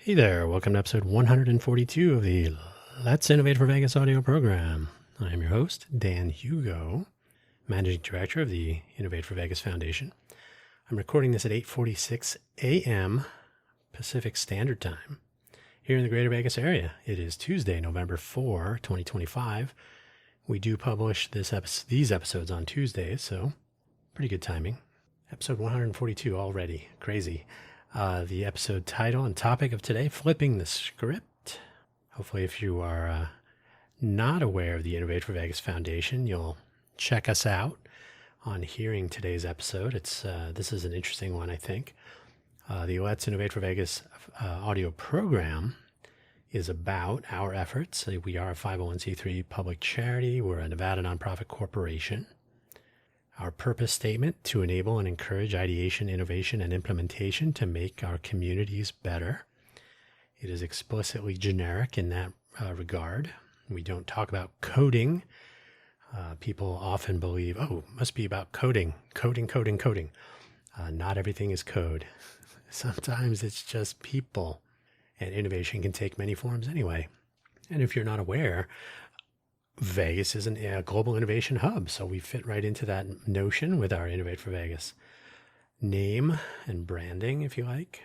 Hey there, welcome to episode 142 of the Let's Innovate for Vegas audio program. I am your host, Dan Hugo, Managing Director of the Innovate for Vegas Foundation. I'm recording this at 8:46 a.m. Pacific Standard Time here in the Greater Vegas area. It is Tuesday, November 4, 2025. We do publish these episodes on Tuesdays, so pretty good timing. Episode 142 already. Crazy. The episode title and topic of today, Flipping the Script. Hopefully, if you are not aware of the Innovate for Vegas Foundation, you'll check us out on hearing today's episode. This is an interesting one, I think. The Let's Innovate for Vegas audio program is about our efforts. We are a 501c3 public charity. We're a Nevada nonprofit corporation. Our purpose statement: to enable and encourage ideation, innovation, and implementation to make our communities better. It is explicitly generic in that regard. We don't talk about coding. People often believe, it must be about coding. Not everything is code. Sometimes it's just people, and innovation can take many forms anyway. And if you're not aware, Vegas is a global innovation hub, so we fit right into that notion with our Innovate for Vegas name and branding, if you like.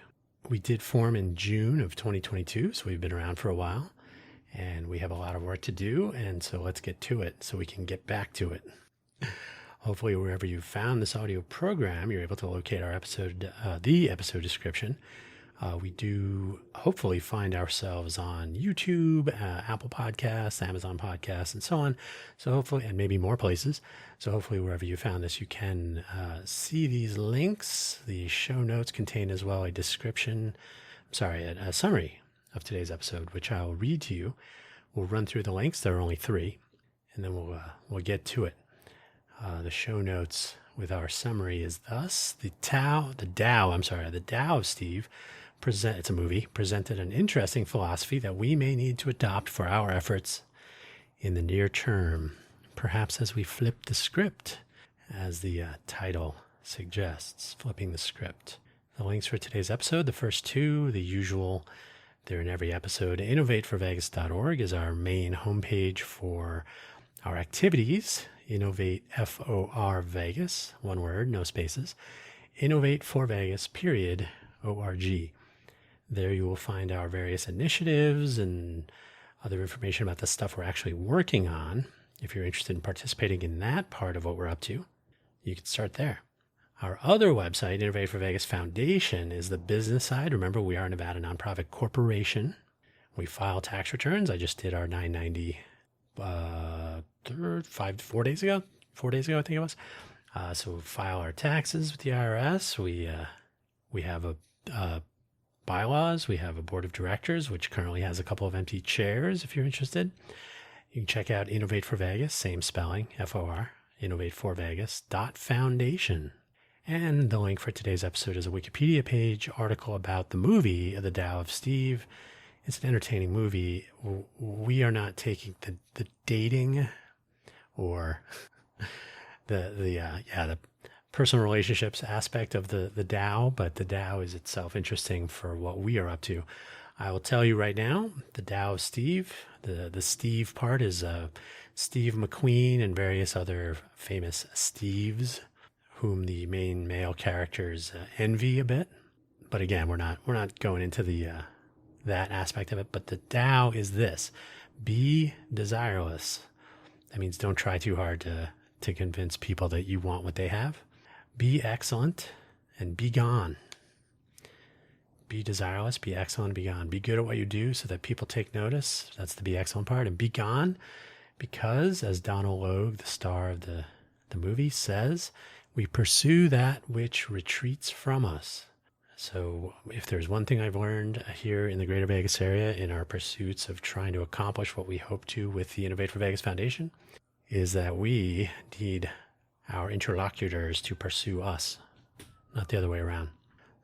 We did form in June of 2022, so we've been around for a while, and we have a lot of work to do, and so let's get to it so we can get back to it. Hopefully, wherever you found this audio program, you're able to locate our the episode description. We do hopefully find ourselves on YouTube, Apple Podcasts, Amazon Podcasts, and so on. So hopefully, and maybe more places. So hopefully, wherever you found this, you can see these links. The show notes contain as well a summary of today's episode, which I'll read to you. We'll run through the links. There are only 3, and then we'll get to it. The show notes with our summary is thus: the Tao of Steve. It's a movie, presented an interesting philosophy that we may need to adopt for our efforts in the near term, perhaps as we flip the script, as the title suggests, flipping the script. The links for today's episode, the first 2, the usual, they're in every episode. InnovateForVegas.org is our main homepage for our activities. Innovate, F-O-R, Vegas, one word, no spaces. InnovateForVegas.org. There you will find our various initiatives and other information about the stuff we're actually working on. If you're interested in participating in that part of what we're up to, you can start there. Our other website, Innovate for Vegas Foundation, is the business side. Remember, we are a Nevada nonprofit corporation. We file tax returns. I just did our 990 4 days ago, I think it was. So we file our taxes with the IRS. We have a bylaws. We have a board of directors, which currently has a couple of empty chairs. If you're interested, you can check out Innovate for Vegas, same spelling, F-O-R, InnovateForVegas.Foundation. And the link for today's episode is a Wikipedia page article about the movie, The Tao of Steve. It's an entertaining movie. We are not taking the dating or the personal relationships aspect of the Tao, but the Tao is itself interesting for what we are up to. I will tell you right now, the Tao of Steve, the Steve part is Steve McQueen and various other famous Steves, whom the main male characters envy a bit. But again, we're not going into that aspect of it. But the Tao is this: be desireless. That means don't try too hard to convince people that you want what they have. Be excellent and be gone. Be desireless, be excellent, be gone. Be good at what you do so that people take notice. That's the be excellent part. And be gone because, as Donald Logue, the star of the movie, says, we pursue that which retreats from us. So if there's one thing I've learned here in the Greater Vegas area in our pursuits of trying to accomplish what we hope to with the Innovate for Vegas Foundation, is that we need our interlocutors to pursue us, not the other way around.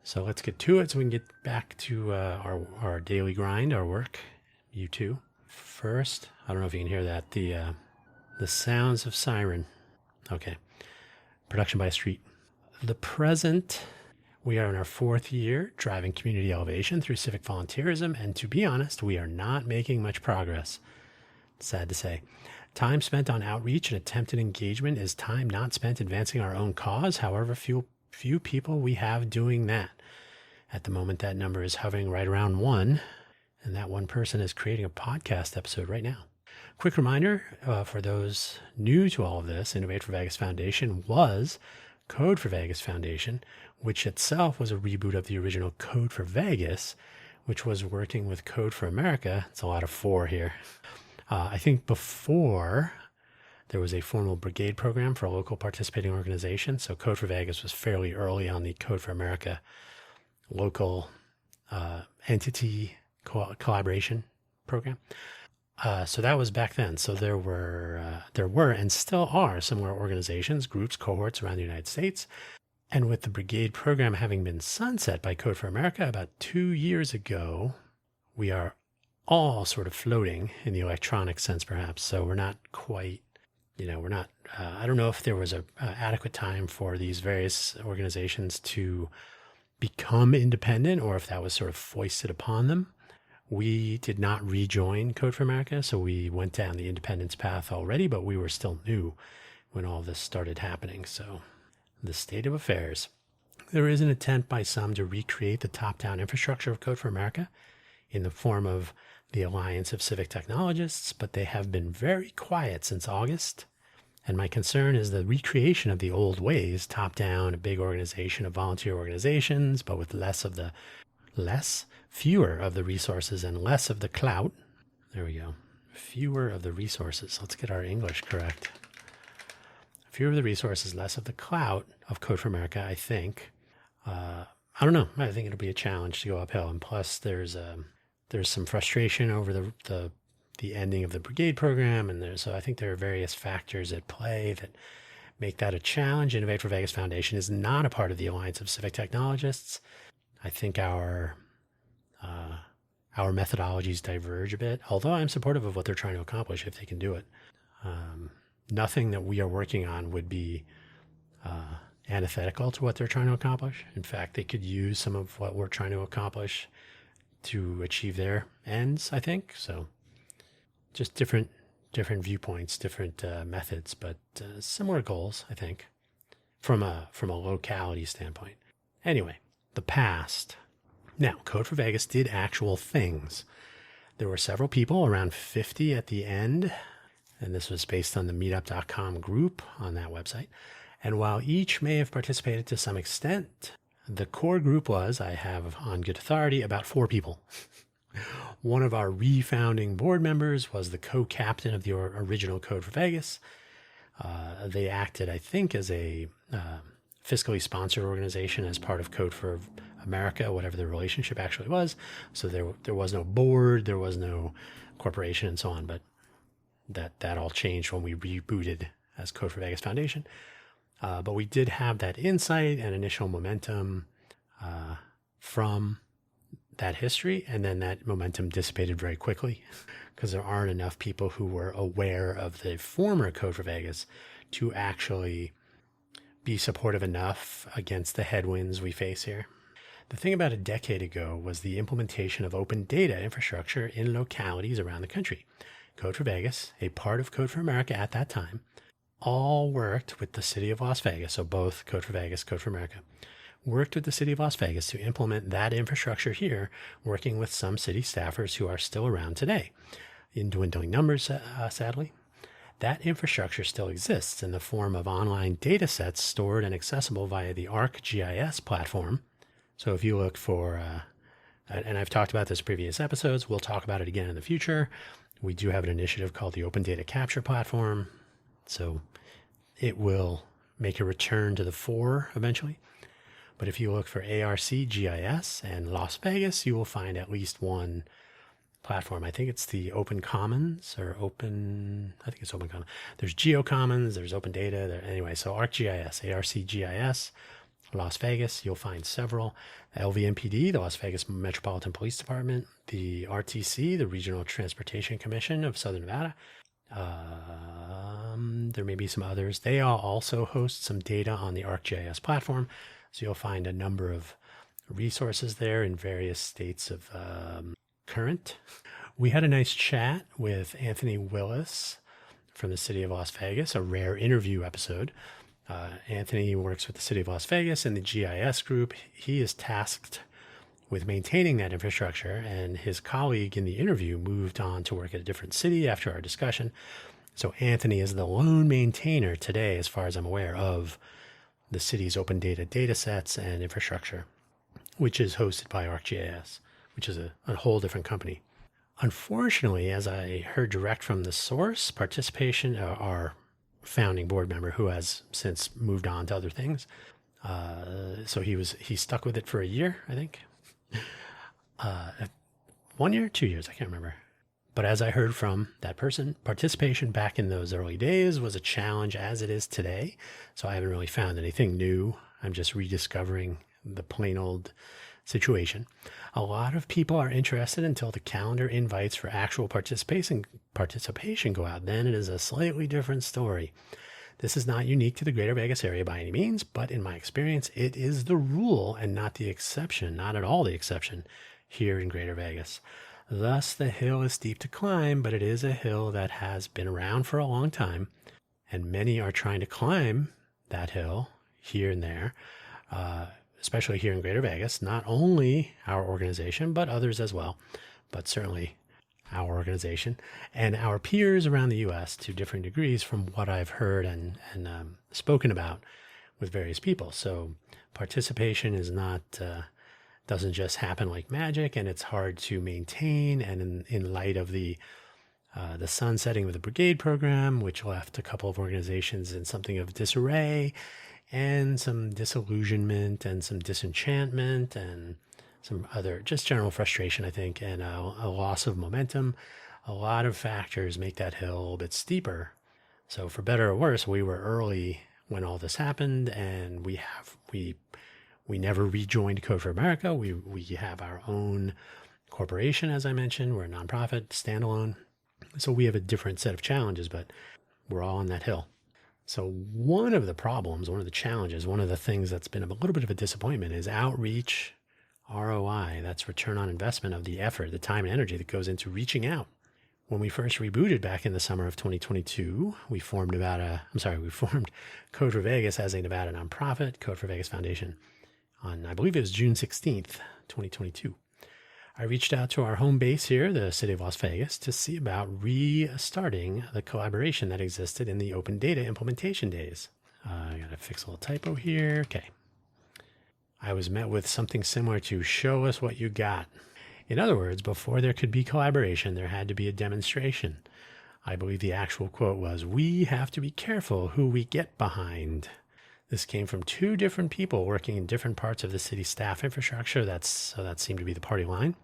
So let's get to it so we can get back to our daily grind, our work, you too. First, I don't know if you can hear that, the sounds of siren. Okay. Production by Street. The present We are in our fourth year driving community elevation through civic volunteerism, and to be honest, we are not making much progress. Sad to say. Time spent on outreach and attempted engagement is time not spent advancing our own cause. However, few people we have doing that. At the moment, that number is hovering right around 1, and that one person is creating a podcast episode right now. Quick reminder for those new to all of this, Innovate for Vegas Foundation was Code for Vegas Foundation, which itself was a reboot of the original Code for Vegas, which was working with Code for America. It's a lot of 4 here. I think before there was a formal brigade program for a local participating organization. So Code for Vegas was fairly early on the Code for America local entity collaboration program. So that was back then. So there were and still are similar organizations, groups, cohorts around the United States. And with the brigade program having been sunset by Code for America about 2 years ago, we are all sort of floating in the electronic sense, perhaps. So we're not quite, I don't know if there was a adequate time for these various organizations to become independent or if that was sort of foisted upon them. We did not rejoin Code for America, so we went down the independence path already, but we were still new when all this started happening. So the state of affairs. There is an attempt by some to recreate the top-down infrastructure of Code for America in the form of the Alliance of Civic Technologists, but they have been very quiet since August. And my concern is the recreation of the old ways, top-down, a big organization of volunteer organizations, but with fewer of the resources and less of the clout. There we go. Fewer of the resources. Let's get our English correct. Fewer of the resources, less of the clout of Code for America, I think. I don't know. I think it'll be a challenge to go uphill. And plus, there's some frustration over the ending of the brigade program. And so I think there are various factors at play that make that a challenge. Innovate for Vegas Foundation is not a part of the Alliance of Civic Technologists. I think our methodologies diverge a bit, although I'm supportive of what they're trying to accomplish if they can do it. Nothing that we are working on would be antithetical to what they're trying to accomplish. In fact, they could use some of what we're trying to accomplish to achieve their ends, I think. So just different viewpoints, different methods, but similar goals, I think, from a locality standpoint. Anyway, the past. Now, Code for Vegas did actual things. There were several people, around 50 at the end, and this was based on the meetup.com group on that website. And while each may have participated to some extent, the core group was, I have on good authority, about 4 people. One of our refounding board members was the co-captain of the original Code for Vegas. They acted, I think, as a fiscally sponsored organization as part of Code for America, whatever the relationship actually was. So there was no board, there was no corporation and so on, but that all changed when we rebooted as Code for Vegas Foundation. But we did have that insight and initial momentum from that history, and then that momentum dissipated very quickly because there aren't enough people who were aware of the former Code for Vegas to actually be supportive enough against the headwinds we face here. The thing about a decade ago was the implementation of open data infrastructure in localities around the country. Code for Vegas, a part of Code for America at that time, all worked with the city of Las Vegas, so both Code for Vegas, Code for America, worked with the city of Las Vegas to implement that infrastructure here, working with some city staffers who are still around today. In dwindling numbers, sadly. That infrastructure still exists in the form of online data sets stored and accessible via the ArcGIS platform. So if you look for, and I've talked about this in previous episodes, we'll talk about it again in the future. We do have an initiative called the Open Data Capture Platform. So it will make a return to the fore eventually. But if you look for ArcGIS and Las Vegas, you will find at least one platform. I think it's the Open Commons I think it's Open Commons. There's GeoCommons, there's Open Data. Anyway, so ArcGIS, Las Vegas, you'll find several. LVMPD, the Las Vegas Metropolitan Police Department, the RTC, the Regional Transportation Commission of Southern Nevada. There may be some others. They all also host some data on the ArcGIS platform. So you'll find a number of resources there in various states of current. We had a nice chat with Anthony Willis from the city of Las Vegas, a rare interview episode. Anthony works with the city of Las Vegas and the GIS group. He is tasked with maintaining that infrastructure, and his colleague in the interview moved on to work at a different city after our discussion. So Anthony is the lone maintainer today, as far as I'm aware, of the city's open data datasets and infrastructure, which is hosted by ArcGIS, which is a whole different company. Unfortunately, as I heard direct from the source, participation, our founding board member who has since moved on to other things, so he stuck with it for a year, I think. 1 year, 2 years, I can't remember. But as I heard from that person, participation back in those early days was a challenge as it is today. So I haven't really found anything new. I'm just rediscovering the plain old situation. A lot of people are interested until the calendar invites for actual participation go out. Then it is a slightly different story. This is not unique to the Greater Vegas area by any means, but in my experience, it is the rule and not the exception, not at all the exception here in Greater Vegas. Thus, the hill is steep to climb, but it is a hill that has been around for a long time, and many are trying to climb that hill here and there, especially here in Greater Vegas. Not only our organization, but others as well, but certainly our organization and our peers around the U.S. to different degrees from what I've heard and spoken about with various people. So participation is not... doesn't just happen like magic, and it's hard to maintain. And in light of the sunsetting of the brigade program, which left a couple of organizations in something of disarray and some disillusionment and some disenchantment and some other just general frustration, I think, and a loss of momentum, a lot of factors make that hill a little bit steeper. So for better or worse, we were early when all this happened, and we never rejoined Code for America. We have our own corporation, as I mentioned. We're a nonprofit, standalone. So we have a different set of challenges, but we're all on that hill. So one of the problems, one of the challenges, one of the things that's been a little bit of a disappointment is outreach ROI. That's return on investment of the effort, the time and energy that goes into reaching out. When we first rebooted back in the summer of 2022, we formed Code for Vegas as a Nevada nonprofit, Code for Vegas Foundation, on, I believe it was June 16th, 2022. I reached out to our home base here, the city of Las Vegas, to see about restarting the collaboration that existed in the open data implementation days. I got to fix a little typo here. Okay. I was met with something similar to show us what you got. In other words, before there could be collaboration, there had to be a demonstration. I believe the actual quote was, "We have to be careful who we get behind." This came from two different people working in different parts of the city staff infrastructure. That seemed to be the party line,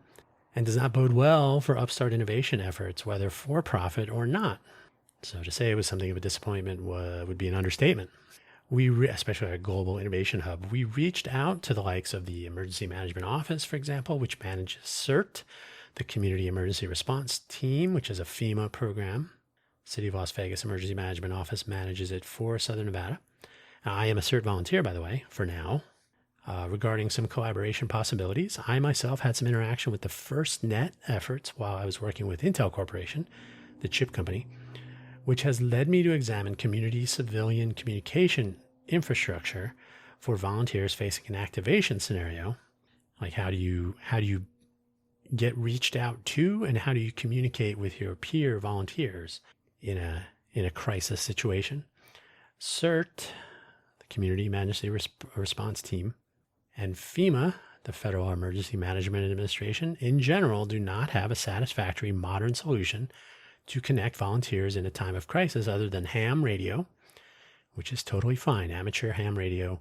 and does not bode well for upstart innovation efforts, whether for profit or not. So to say it was something of a disappointment would be an understatement. Especially our global innovation hub, we reached out to the likes of the Emergency Management Office, for example, which manages CERT, the Community Emergency Response Team, which is a FEMA program. City of Las Vegas Emergency Management Office manages it for Southern Nevada. I am a CERT volunteer, by the way, for now. Regarding some collaboration possibilities, I myself had some interaction with the FirstNet efforts while I was working with Intel Corporation, the chip company, which has led me to examine community civilian communication infrastructure for volunteers facing an activation scenario. Like how do you get reached out to, and how do you communicate with your peer volunteers in a crisis situation? CERT, the Community Emergency Response Team, and FEMA, the Federal Emergency Management Administration, in general do not have a satisfactory modern solution to connect volunteers in a time of crisis other than ham radio, which is totally fine. Amateur radio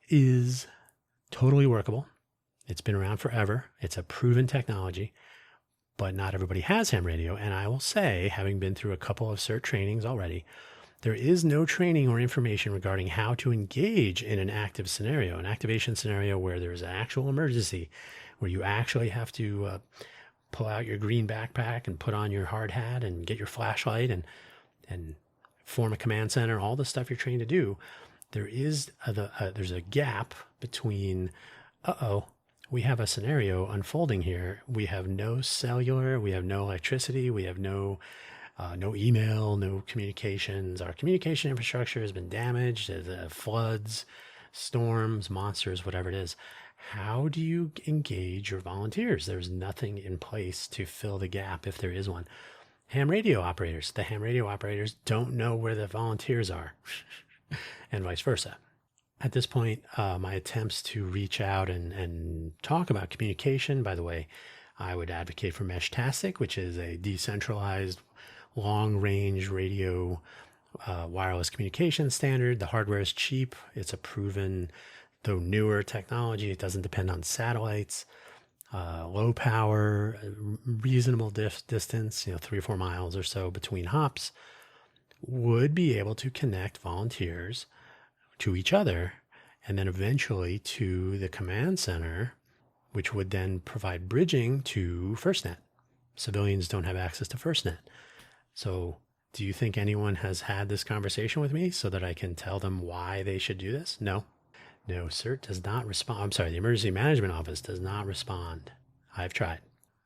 is totally workable. It's been around forever. It's a proven technology, but not everybody has ham radio. And I will say, having been through a couple of CERT trainings already, there is no training or information regarding how to engage in an active scenario, an activation scenario where there's an actual emergency, where you actually have to pull out your green backpack and put on your hard hat and get your flashlight and form a command center, all the stuff you're trained to do. there's a gap between, we have a scenario unfolding here. We have no cellular, we have no electricity, we have no email, no communications. Our communication infrastructure has been damaged. The floods, storms, monsters, whatever it is. How do you engage your volunteers? There's nothing in place to fill the gap if there is one. The ham radio operators don't know where the volunteers are, and vice versa. At this point, my attempts to reach out and talk about communication, by the way, I would advocate for Meshtastic, which is a decentralized long-range radio wireless communication standard. The hardware is cheap. It's a proven, though newer technology. It doesn't depend on satellites. Low power, reasonable distance, 3 or 4 miles or so between hops, would be able to connect volunteers to each other and then eventually to the command center, which would then provide bridging to FirstNet. Civilians don't have access to FirstNet. So do you think anyone has had this conversation with me so that I can tell them why they should do this? No. No, CERT does not respond. I'm sorry, the Emergency Management Office does not respond. I've tried.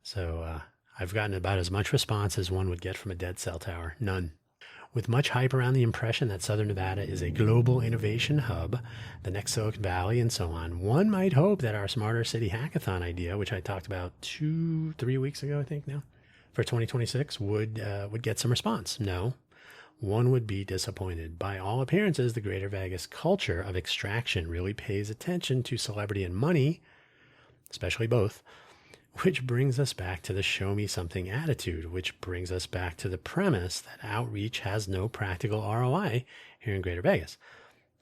So I've gotten about as much response as one would get from a dead cell tower. None. With much hype around the impression that Southern Nevada is a global innovation hub, the next Silicon Valley, and so on, one might hope that our Smarter City Hackathon idea, which I talked about 2-3 weeks ago, I think now, for 2026, would get some response. No, one would be disappointed. By all appearances, the Greater Vegas culture of extraction really pays attention to celebrity and money, especially both, which brings us back to the show me something attitude, which brings us back to the premise that outreach has no practical ROI here in Greater Vegas,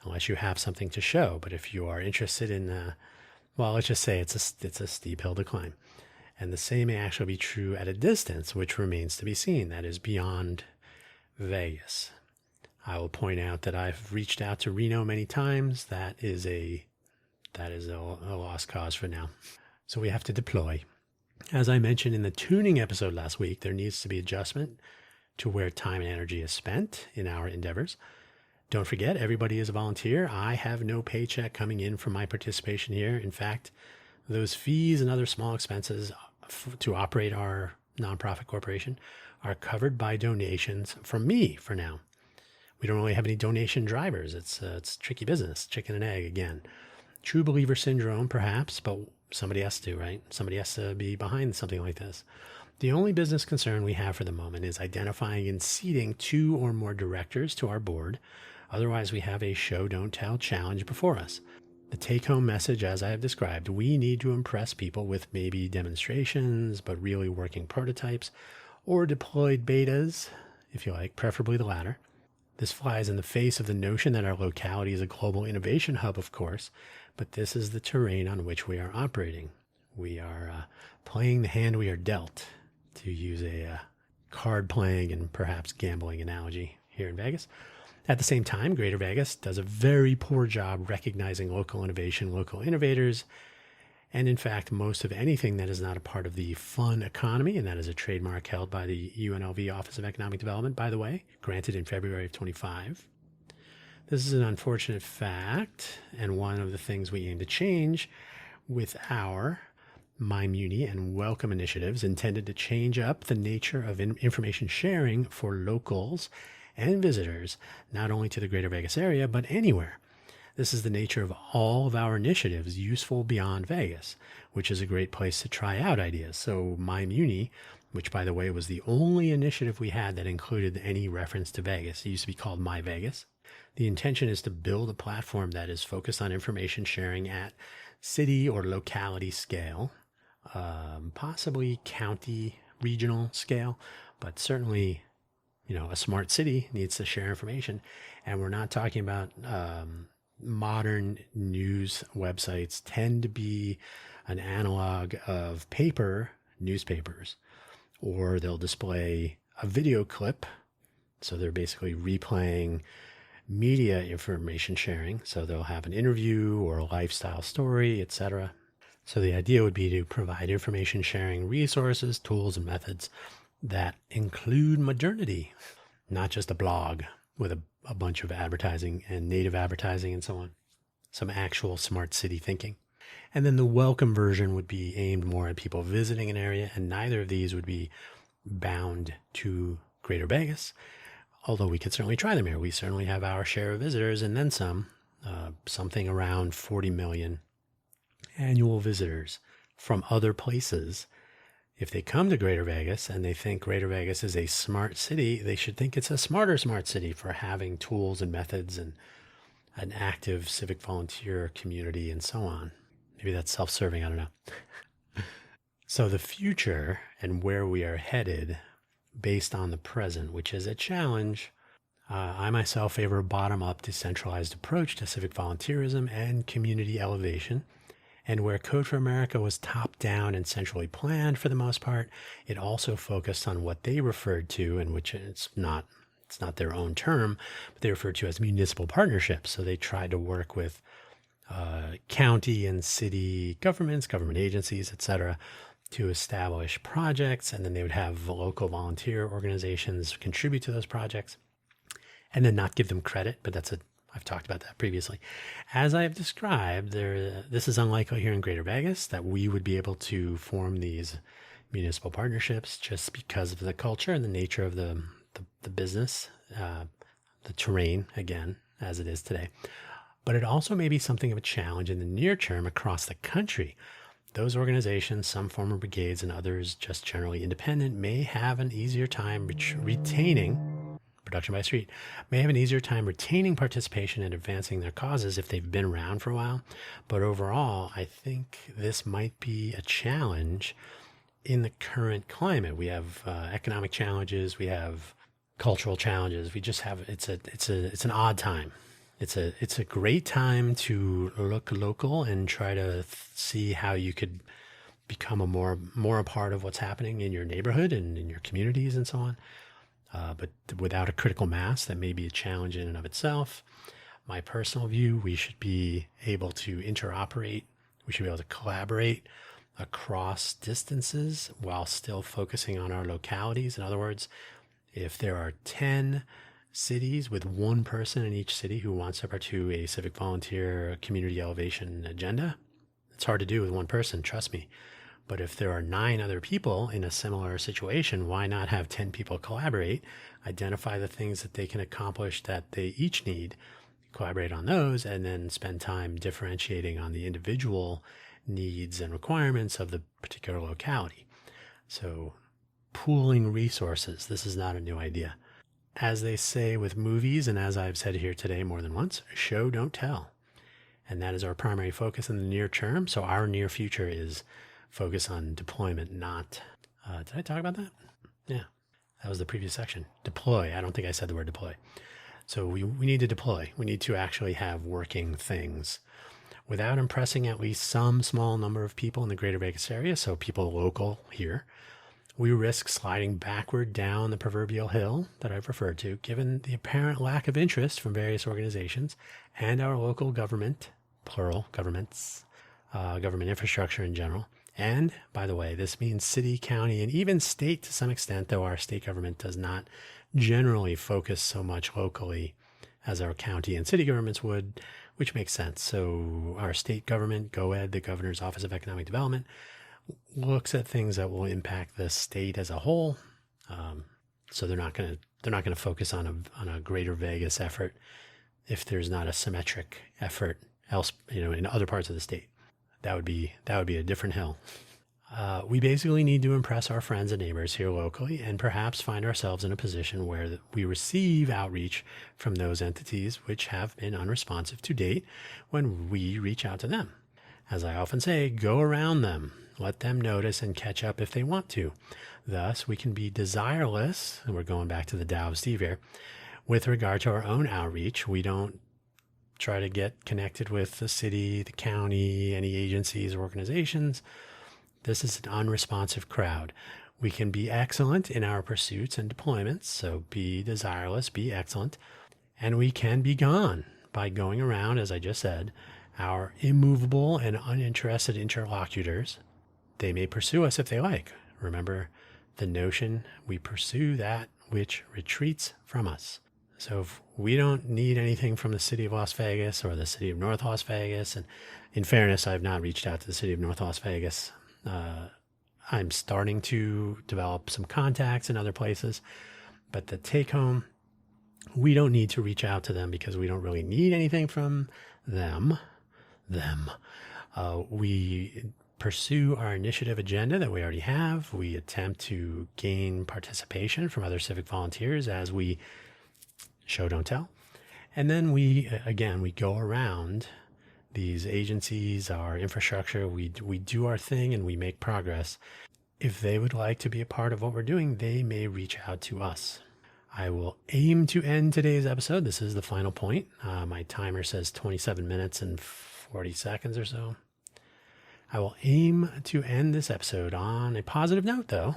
unless you have something to show. But if you are interested in, well, let's just say it's a steep hill to climb. And the same may actually be true at a distance, which remains to be seen. That is beyond Vegas. I will point out that I've reached out to Reno many times. That is a lost cause for now. So we have to deploy. As I mentioned in the tuning episode last week, there needs to be adjustment to where time and energy is spent in our endeavors. Don't forget, everybody is a volunteer. I have no paycheck coming in from my participation here. In fact, those fees and other small expenses to operate our nonprofit corporation are covered by donations from me for now. We don't really have any donation drivers. It's tricky business, chicken and egg again. True believer syndrome, perhaps, but somebody has to, right? Somebody has to be behind something like this. The only business concern we have for the moment is identifying and seating 2 or more directors to our board. Otherwise, we have a show don't tell challenge before us. The take-home message, as I have described, we need to impress people with maybe demonstrations, but really working prototypes, or deployed betas, if you like, preferably the latter. This flies in the face of the notion that our locality is a global innovation hub, of course, but this is the terrain on which we are operating. We are playing the hand we are dealt, to use a card-playing and perhaps gambling analogy here in Vegas. At the same time, Greater Vegas does a very poor job recognizing local innovation, local innovators, and in fact, most of anything that is not a part of the fun economy, and that is a trademark held by the UNLV Office of Economic Development, by the way, granted in February of 25. This is an unfortunate fact, and one of the things we aim to change with our MyMuni and Welcome initiatives intended to change up the nature of information sharing for locals and visitors, not only to the Greater Vegas area, but anywhere. This is the nature of all of our initiatives useful beyond Vegas, which is a great place to try out ideas. So MyMuni, which by the way was the only initiative we had that included any reference to Vegas, it used to be called My Vegas. The intention is to build a platform that is focused on information sharing at city or locality scale, possibly county, regional scale, but certainly a smart city needs to share information. And we're not talking about modern news websites tend to be an analog of paper newspapers, or they'll display a video clip. So they're basically replaying media information sharing. So they'll have an interview or a lifestyle story, etc. So the idea would be to provide information sharing resources, tools, and methods that include modernity, not just a blog with a bunch of advertising and native advertising and so on, some actual smart city thinking. And then the welcome version would be aimed more at people visiting an area, and neither of these would be bound to Greater Vegas, although we could certainly try them here. We certainly have our share of visitors and then some, something around 40 million annual visitors from other places. If they come to Greater Vegas and they think Greater Vegas is a smart city, they should think it's a smarter smart city for having tools and methods and an active civic volunteer community and so on. Maybe that's self-serving, I don't know. So the future and where we are headed based on the present, which is a challenge, I myself favor a bottom-up decentralized approach to civic volunteerism and community elevation. And where Code for America was top-down and centrally planned for the most part, it also focused on what they referred to, and which it's not their own term, but they referred to as municipal partnerships. So they tried to work with county and city governments, government agencies, etc., to establish projects, and then they would have local volunteer organizations contribute to those projects, and then not give them credit. But I've talked about that previously. As I have described, this is unlikely here in Greater Vegas that we would be able to form these municipal partnerships just because of the culture and the nature of the business, the terrain, again, as it is today. But it also may be something of a challenge in the near term across the country. Those organizations, some former brigades and others just generally independent, may have an easier time retaining production by street, may have an easier time retaining participation and advancing their causes if they've been around for a while. But overall, I think this might be a challenge in the current climate. We have economic challenges, we have cultural challenges. We just have it's an odd time. It's a great time to look local and try to see how you could become more a part of what's happening in your neighborhood and in your communities and so on. But without a critical mass, that may be a challenge in and of itself. My personal view, we should be able to interoperate. We should be able to collaborate across distances while still focusing on our localities. In other words, if there are 10 cities with one person in each city who wants to pursue a civic volunteer community elevation agenda, it's hard to do with one person, trust me. But if there are 9 other people in a similar situation, why not have 10 people collaborate, identify the things that they can accomplish that they each need, collaborate on those, and then spend time differentiating on the individual needs and requirements of the particular locality. So pooling resources, this is not a new idea. As they say with movies, and as I've said here today more than once, show, don't tell. And that is our primary focus in the near term. So our near future is focus on deployment, not, did I talk about that? Yeah, that was the previous section. Deploy. I don't think I said the word deploy. So we need to deploy. We need to actually have working things without impressing at least some small number of people in the Greater Vegas area. So people local here, we risk sliding backward down the proverbial hill that I've referred to, given the apparent lack of interest from various organizations and our local government, plural governments, government infrastructure in general. And by the way, this means city, county, and even state to some extent, though our state government does not generally focus so much locally as our county and city governments would, which makes sense. So our state government, GOED, the Governor's Office of Economic Development, looks at things that will impact the state as a whole. So they're not going to focus on a Greater Vegas effort if there's not a symmetric effort in other parts of the state. That would be a different hill. We basically need to impress our friends and neighbors here locally and perhaps find ourselves in a position where we receive outreach from those entities which have been unresponsive to date when we reach out to them. As I often say, go around them, let them notice and catch up if they want to. Thus, we can be desireless, and we're going back to the Tao of Steve here, with regard to our own outreach. We don't try to get connected with the city, the county, any agencies or organizations. This is an unresponsive crowd. We can be excellent in our pursuits and deployments, so be desireless, be excellent, and we can be gone by going around, as I just said, our immovable and uninterested interlocutors. They may pursue us if they like. Remember the notion, we pursue that which retreats from us. So if we don't need anything from the city of Las Vegas or the city of North Las Vegas, and in fairness, I've not reached out to the city of North Las Vegas. I'm starting to develop some contacts in other places, but the take home, we don't need to reach out to them because we don't really need anything from them. We pursue our initiative agenda that we already have. We attempt to gain participation from other civic volunteers as we show, don't tell. And then we go around these agencies, our infrastructure, we do our thing and we make progress. If they would like to be a part of what we're doing, they may reach out to us. I will aim to end today's episode. This is the final point. My timer says 27 minutes and 40 seconds or so. I will aim to end this episode on a positive note, though.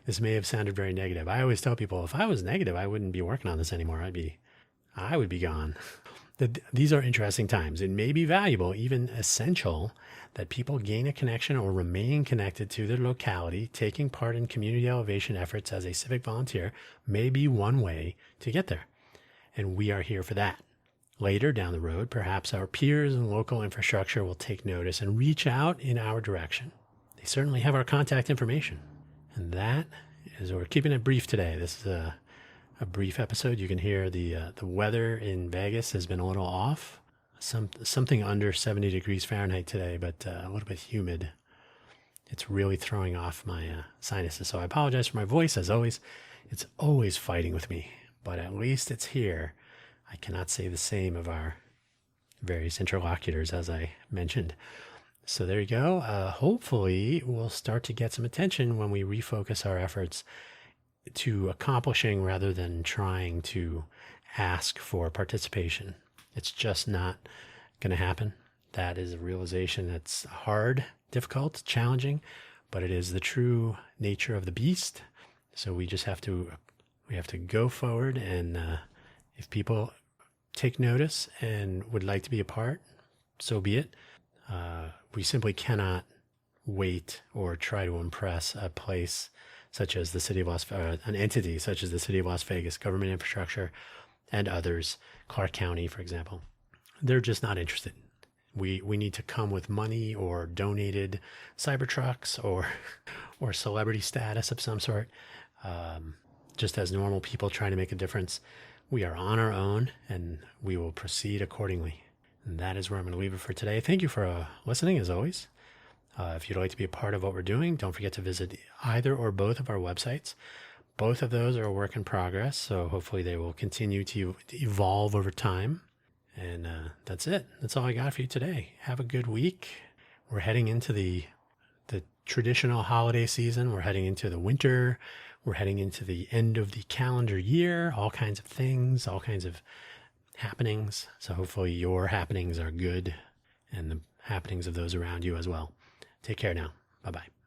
This may have sounded very negative. I always tell people if I was negative, I wouldn't be working on this anymore. I would be gone. These are interesting times. It may be valuable, even essential, that people gain a connection or remain connected to their locality. Taking part in community elevation efforts as a civic volunteer may be one way to get there. And we are here for that. Later down the road, perhaps our peers and local infrastructure will take notice and reach out in our direction. They certainly have our contact information. And that is, we're keeping it brief today. This is a brief episode. You can hear the weather in Vegas has been a little off. Something under 70 degrees Fahrenheit today, but a little bit humid. It's really throwing off my sinuses. So I apologize for my voice. As always, it's always fighting with me, but at least it's here. I cannot say the same of our various interlocutors, as I mentioned. So there you go. Hopefully we'll start to get some attention when we refocus our efforts to accomplishing rather than trying to ask for participation. It's just not going to happen. That is a realization that's hard, difficult, challenging, but it is the true nature of the beast. So we just have to go forward, and if people take notice and would like to be a part, so be it. We simply cannot wait or try to impress a place such as the city of an entity such as the city of Las Vegas, government infrastructure, and others, Clark County, for example. They're just not interested. We need to come with money or donated Cybertrucks or celebrity status of some sort. Just as normal people trying to make a difference, we are on our own and we will proceed accordingly. And that is where I'm going to leave it for today. Thank you for listening, as always. If you'd like to be a part of what we're doing, don't forget to visit either or both of our websites. Both of those are a work in progress, so hopefully they will continue to evolve over time. And that's it. That's all I got for you today. Have a good week. We're heading into the traditional holiday season. We're heading into the winter. We're heading into the end of the calendar year. All kinds of things, all kinds of happenings. So hopefully your happenings are good and the happenings of those around you as well. Take care now. Bye-bye.